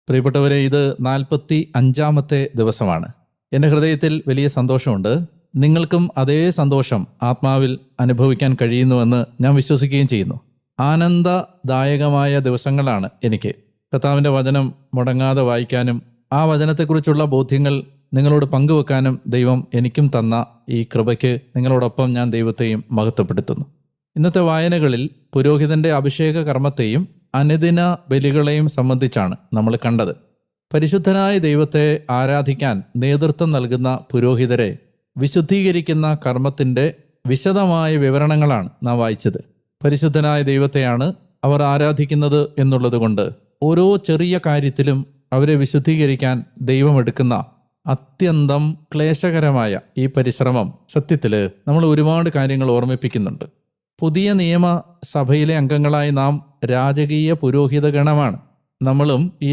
പ്രിയപ്പെട്ടവരെ, ഇത് 45-ാമത്തെ ദിവസമാണ്. എൻ്റെ ഹൃദയത്തിൽ വലിയ സന്തോഷമുണ്ട്. നിങ്ങൾക്കും അതേ സന്തോഷം ആത്മാവിൽ അനുഭവിക്കാൻ കഴിയുന്നുവെന്ന് ഞാൻ വിശ്വസിക്കുകയും ചെയ്യുന്നു. ആനന്ദദായകമായ ദിവസങ്ങളാണ് എനിക്ക്. കർത്താവിൻ്റെ വചനം മുടങ്ങാതെ വായിക്കാനും ആ വചനത്തെക്കുറിച്ചുള്ള ബോധ്യങ്ങൾ നിങ്ങളോട് പങ്കുവെക്കാനും ദൈവം എനിക്കും തന്ന ഈ കൃപയ്ക്ക് നിങ്ങളോടൊപ്പം ഞാൻ ദൈവത്തെയും മഹത്വപ്പെടുത്തുന്നു. ഇന്നത്തെ വായനകളിൽ പുരോഹിതൻ്റെ അഭിഷേക കർമ്മത്തെയും അനുദിന ബലികളെയും സംബന്ധിച്ചാണ് നമ്മൾ കണ്ടത്. പരിശുദ്ധനായ ദൈവത്തെ ആരാധിക്കാൻ നേതൃത്വം നൽകുന്ന പുരോഹിതരെ വിശുദ്ധീകരിക്കുന്ന കർമ്മത്തിൻ്റെ വിശദമായ വിവരണങ്ങളാണ് നാം വായിച്ചത്. പരിശുദ്ധനായ ദൈവത്തെയാണ് അവർ ആരാധിക്കുന്നത് എന്നുള്ളതുകൊണ്ട് ഓരോ ചെറിയ കാര്യത്തിലും അവരെ വിശുദ്ധീകരിക്കാൻ ദൈവമെടുക്കുന്ന അത്യന്തം ക്ലേശകരമായ ഈ പരിശ്രമം സത്യത്തിൽ നമ്മൾ ഒരുപാട് കാര്യങ്ങൾ ഓർമ്മിപ്പിക്കുന്നുണ്ട്. പുതിയ നിയമസഭയിലെ അംഗങ്ങളായി നാം രാജകീയ പുരോഹിത ഗണമാണ്. നമ്മളും ഈ